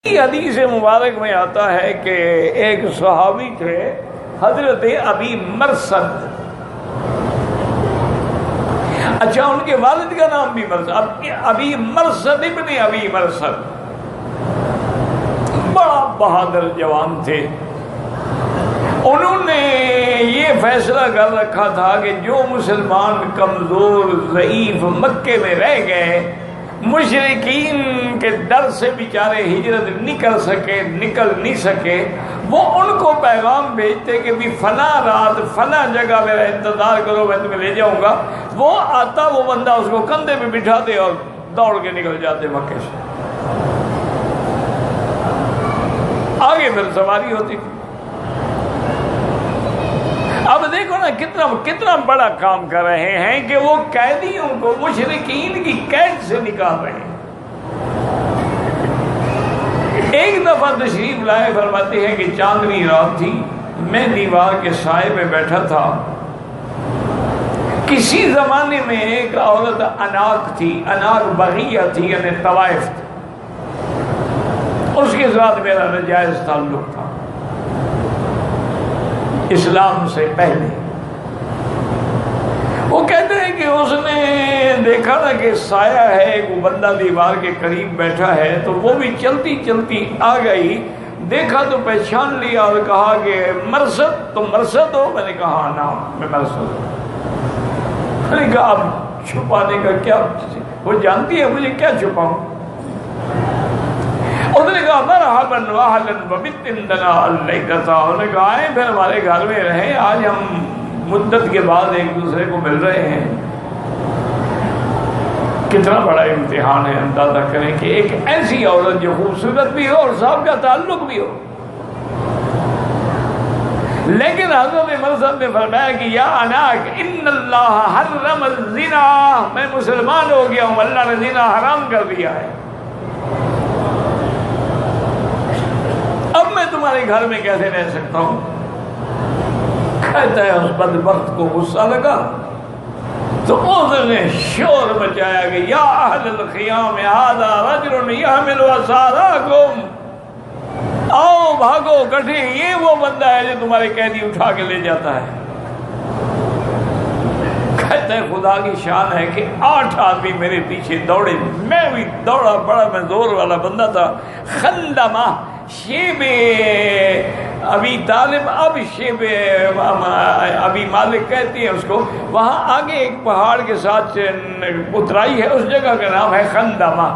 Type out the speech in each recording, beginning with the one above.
حدیث مبارک میں آتا ہے کہ ایک صحابی تھے حضرت ابی مرثد. اچھا، ان کے والد کا نام بھی مرثد، ابی مرثد ابن ابی مرثد. بڑا بہادر جوان تھے. انہوں نے یہ فیصلہ کر رکھا تھا کہ جو مسلمان کمزور ضعیف مکے میں رہ گئے، مشرکین کے ڈر سے بیچارے ہجرت نکل نہیں سکے، وہ ان کو پیغام بھیجتے کہ بھی فلاں رات فلاں جگہ میرا انتظار کرو، میں تمہیں لے جاؤں گا. وہ آتا، وہ بندہ اس کو کندھے پہ بٹھاتے اور دوڑ کے نکل جاتے مکے سے. آگے پھر سواری ہوتی تھی. اب دیکھو نا کتنا بڑا کام کر رہے ہیں کہ وہ قیدیوں کو مشرکین کی قید سے نکال رہے ہیں. ایک دفعہ تشریف لائے، فرماتے ہیں کہ چاندنی رات تھی، میں دیوار کے سائے میں بیٹھا تھا. کسی زمانے میں ایک عورت اناق تھی، اناق بغیہ تھی، یعنی طوائف تھی. اس کے ساتھ میرا ناجائز تعلق تھا اسلام سے پہلے. وہ کہتے ہیں کہ اس نے دیکھا نا کہ سایہ ہے، وہ بندہ دیوار کے قریب بیٹھا ہے، تو وہ بھی چلتی چلتی آ گئی. دیکھا تو پہچان لیا اور کہا کہ مرثد، تم مرثد ہو؟ میں نے کہا نام میں مرثد ہوں. میں نے کہا اب چھپانے کا کیا، وہ جانتی ہے مجھے، کیا چھپاؤں؟ اس نے کہا مرحبا واہلا وبت عندنا اللیلۃ. انہوں نے کہا آئیں پھر ہمارے گھر میں رہیں، آج ہم مدت کے بعد ایک دوسرے کو مل رہے ہیں. کتنا بڑا امتحان ہے. اندازہ کریں کہ ایک ایسی عورت جو خوبصورت بھی ہو اور صاحب کا تعلق بھی ہو، لیکن حضرت مرثد نے فرمایا کہ یا اناق ان اللہ حرم الزنا، میں مسلمان ہو گیا ہوں، اللہ نے زنا حرام کر دیا ہے. اب میں تمہارے گھر میں کیسے رہ سکتا ہوں؟ کہتا ہے اس بدبخت کو غصہ لگا تو اس نے شور مچایا کہ یا اہل الخیام ھذا رجل یحمل اسارکم، آؤ بھاگو کٹھے، یہ وہ بندہ ہے جو تمہارے قیدی اٹھا کے لے جاتا ہے. کہتا ہے خدا کی شان ہے کہ 8 آدمی میرے پیچھے دوڑے، میں بھی دوڑا، بڑا میں زور والا بندہ تھا. خندمہ شیب ابی طالب، اب شیب ابی مالک کہتے ہیں اس کو. وہاں آگے ایک پہاڑ کے ساتھ اترائی ہے، اس جگہ کا نام ہے خندمہ.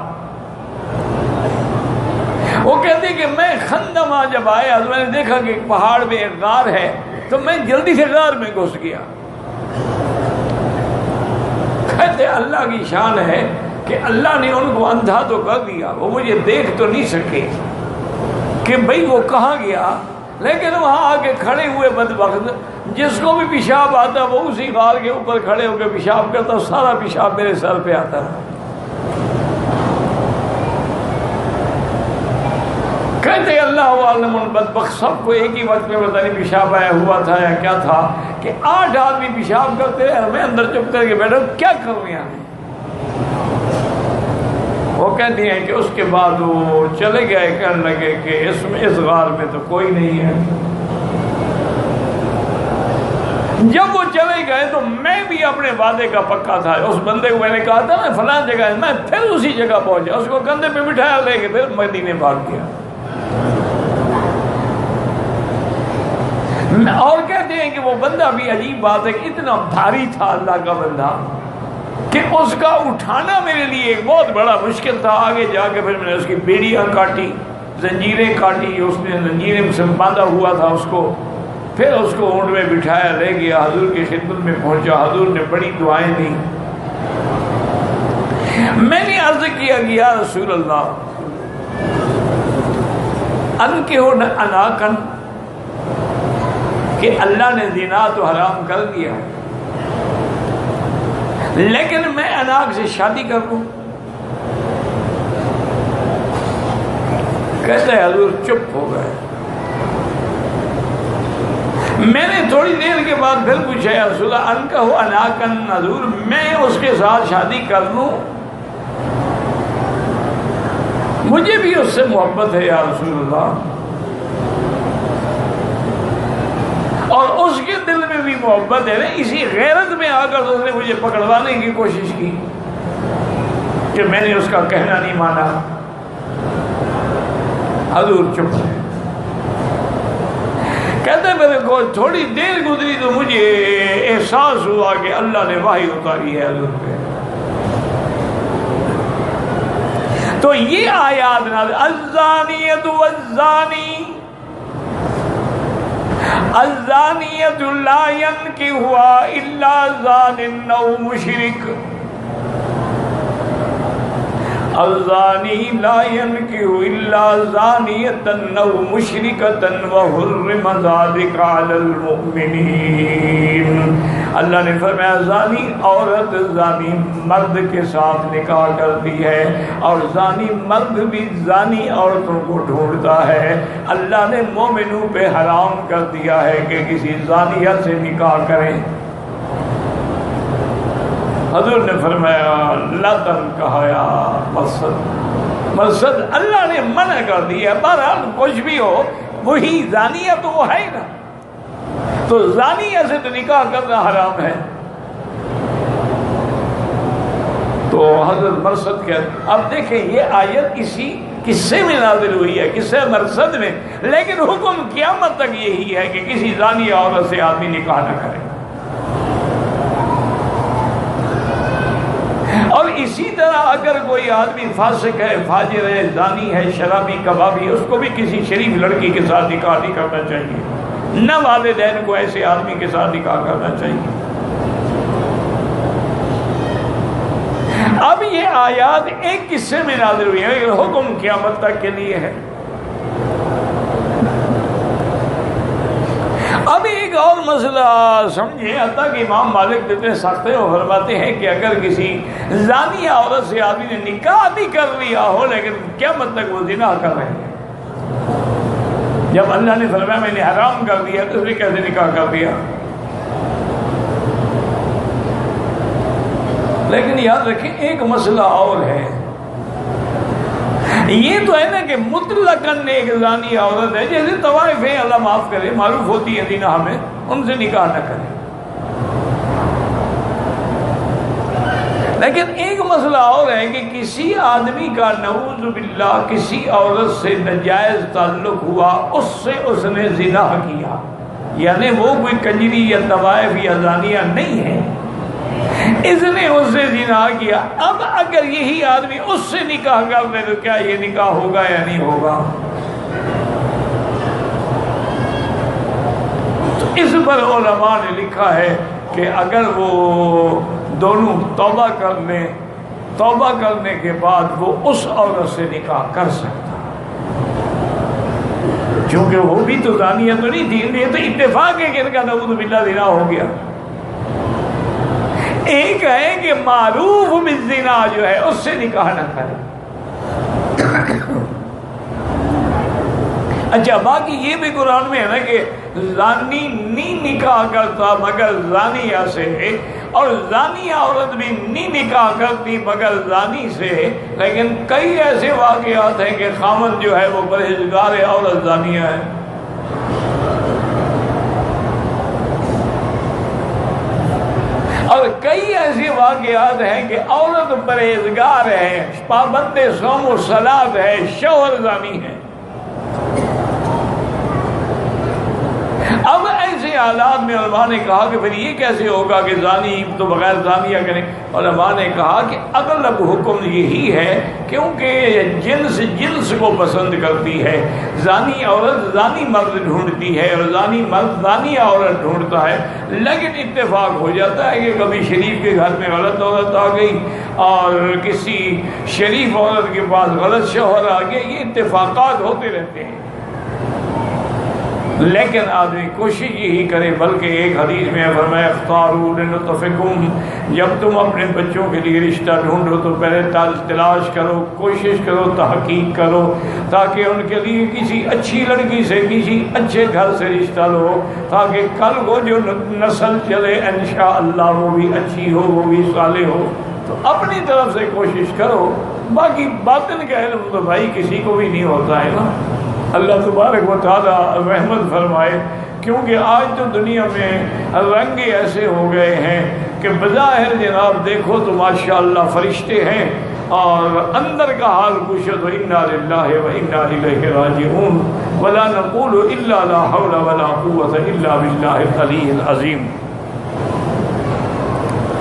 وہ کہتے ہیں کہ میں خندمہ جب آیا تو میں نے دیکھا کہ ایک پہاڑ میں ایک غار ہے، تو میں جلدی سے غار میں گھس گیا. کہتے اللہ کی شان ہے کہ اللہ نے ان کو اندھا تو کر دیا، وہ مجھے دیکھ تو نہیں سکے کہ بھئی وہ کہاں گیا، لیکن وہاں آ کے کھڑے ہوئے بدبخت، جس کو بھی پیشاب آتا وہ اسی غار کے اوپر کھڑے ہو کے پیشاب کرتا، سارا پیشاب میرے سر پہ آتا ہے. کہتے اللہ عالم، ان بدبخت سب کو ایک ہی وقت میں پتہ نہیں پیشاب آیا ہوا تھا یا کیا تھا کہ 8 آدمی پیشاب کرتے رہے، میں اندر چپ کر کے بیٹھا کیا کروں یہاں. وہ کہتی ہیں کہ اس کے بعد وہ چلے گئے، کہنے لگے کہ اس غار میں تو کوئی نہیں ہے. جب وہ چلے گئے تو میں بھی اپنے وعدے کا پکا تھا. اس بندے کو میں نے کہا تھا نا فلاں جگہ ہے، میں پھر اسی جگہ پہنچا، اس کو کندھے پہ بٹھایا، لے کے پھر مدینے بھاگ گیا. اور کہتے ہیں کہ وہ بندہ بھی عجیب بات ہے کہ اتنا بھاری تھا اللہ کا بندہ کہ اس کا اٹھانا میرے لیے ایک بہت بڑا مشکل تھا. آگے جا کے پھر میں نے اس کی بیڑیاں کاٹی، زنجیریں کاٹی، اس نے زنجیریں سے باندھا ہوا تھا اس کو. پھر اس کو اونٹ میں بٹھایا، لے گیا، حضور کی خدمت میں پہنچا. حضور نے بڑی دعائیں دی. میں نے عرض کیا کہ یا رسول اللہ انکحوا اناقا، کہ اللہ نے زنا تو حرام کر دیا، لیکن میں اناق سے شادی کر لوں. کہتے ہیں حضور چپ ہو گئے. میں نے تھوڑی دیر کے بعد پھر پوچھا یا رسول اللہ انکحوا اناقا، حضور میں اس کے ساتھ شادی کر لوں؟ مجھے بھی اس سے محبت ہے یا رسول اللہ، اور اس کے دل میں بھی محبت ہے نا، اسی غیرت میں آ کر اس نے مجھے پکڑوانے کی کوشش کی کہ میں نے اس کا کہنا نہیں مانا۔ حضور چپ ہے، کہتے میرے کو تھوڑی دیر گزری تو مجھے احساس ہوا کہ اللہ نے وحی اتاری ہے حضور پہ۔ تو یہ آیات نازل، الزانیۃ والزانی الزانیۃ لا ینکحها الا زان او مشرک، الزانی لا ینکح الا زانیۃ او مشرکۃ وحرم ذلک علی المؤمنین۔ اللہ نے فرمایا زانی عورت زانی مرد کے ساتھ نکاح کرتی ہے، اور زانی مرد بھی زانی عورتوں کو ڈھونڈتا ہے۔ اللہ نے مومنوں پہ حرام کر دیا ہے کہ کسی زانیہ سے نکاح کریں۔ حضور نے فرمایا لا تنکحوا یا مرصد اللہ نے منع کر دیا۔ بہرحال کچھ بھی ہو وہی زانیہ تو وہ ہے نا، تو زانیہ سے تو نکاح کرنا حرام ہے۔ تو حضرت مرصد کہتے، اب دیکھیں یہ آیت اسی قصے میں نازل ہوئی ہے، قصہ مرصد میں، لیکن حکم قیامت تک یہی ہے کہ کسی زانیہ عورت سے آدمی نکاح نہ کرے۔ اور اسی طرح اگر کوئی آدمی فاسق ہے، فاجر ہے، زانی ہے، شرابی، کبابی، اس کو بھی کسی شریف لڑکی کے ساتھ نکاح نہیں کرنا چاہیے، نہ والدین کو ایسے آدمی کے ساتھ نکاح کرنا چاہیے۔ اب یہ آیات ایک قصے میں نازل ہوئی ہے، حکم قیامت تک کے لیے ہے۔ اب ایک اور مسئلہ سمجھے، حتیٰ کہ امام مالک اتنے سخت ہیں، وہ فرماتے ہیں کہ اگر کسی زانیہ عورت سے آدمی نے نکاح بھی کر لیا ہو لیکن قیامت تک وہ زنا کر رہے ہیں، جب اللہ نے فرمایا میں نے حرام کر دیا تو اس نے کیسے نکاح کر دیا؟ لیکن یاد رکھیں ایک مسئلہ اور ہے، یہ تو ہے نا کہ مطلقاً ایک زانی عورت ہے، جیسے طوائف ہیں اللہ معاف کرے معروف ہوتی ہے دینا ہمیں، ان سے نکاح نہ کریں۔ لیکن ایک مسئلہ اور ہے کہ کسی آدمی کا نعوذ باللہ کسی عورت سے ناجائز تعلق ہوا، اس سے اس نے زنا کیا، یعنی وہ کوئی کنجری یا طوائف یا زانیہ نہیں ہے، اس نے اس سے زنا کیا۔ اب اگر یہی آدمی اس سے نکاح کر لے تو کیا یہ نکاح ہوگا یا نہیں ہوگا؟ تو اس پر علماء نے لکھا ہے کہ اگر وہ دونوں توبہ کر لیں، توبہ کرنے کے بعد وہ اس عورت سے نکاح کر سکتا، کیونکہ وہ بھی تو زانیہ تو نہیں تھی، یہ تو اتفاق ہے کہ ان کا نعوذ باللہ زنا ہو گیا۔ ایک ہے کہ معروف بالزنا جو ہے اس سے نکاح نہ کرے۔ اچھا باقی یہ بھی قرآن میں ہے نا کہ زانی نہیں نکاح کرتا مگر زانیہ سے، اور زانیہ عورت بھی نہیں نکاح کرتی مگر زانی سے، لیکن کئی ایسے واقعات ہیں کہ خامن جو ہے وہ پرہیزگار ہے، عورت زانیہ ہے۔ اور کئی ایسے واقعات ہیں کہ عورت پرہیزگار ہے، پابند صوم و صلاۃ ہے، شوہر زانی ہے۔ اب ایسے حالات میں علماء نے کہا کہ پھر یہ کیسے ہوگا کہ زانی تو بغیر زانیہ کریں؟ علماء نے کہا کہ اغلب حکم یہی ہے کیونکہ جنس کو پسند کرتی ہے، زانی عورت زانی مرد ڈھونڈتی ہے اور زانی مرد زانی عورت ڈھونڈتا ہے، لیکن اتفاق ہو جاتا ہے کہ کبھی شریف کے گھر میں غلط عورت آ گئی اور کسی شریف عورت کے پاس غلط شوہر آ گیا، یہ اتفاقات ہوتے رہتے ہیں۔ لیکن آدمی کوشش یہی کرے، بلکہ ایک حدیث میں فرمایا اختاروا لنطفکم، جب تم اپنے بچوں کے لیے رشتہ ڈھونڈو تو پہلے تلاش کرو، کوشش کرو، تحقیق کرو، تاکہ ان کے لیے کسی اچھی لڑکی سے کسی اچھے گھر سے رشتہ لو، تاکہ کل کو جو نسل چلے انشاءاللہ وہ بھی اچھی ہو، وہ بھی صالح ہو۔ تو اپنی طرف سے کوشش کرو باقی باطن کا علم تو بھائی کسی کو بھی نہیں ہوتا ہے نا. اللہ تبارک و تعالیٰ رحمت فرمائے. کیونکہ آج تو دنیا میں رنگ ایسے ہو گئے ہیں کہ بظاہر جناب دیکھو تو ماشاءاللہ فرشتے ہیں، اور اندر کا حال پوچھو تو انا للہ و انا الیہ راجعون ولا نقول الا لا حول ولا قوة الا باللہ العلی العظیم.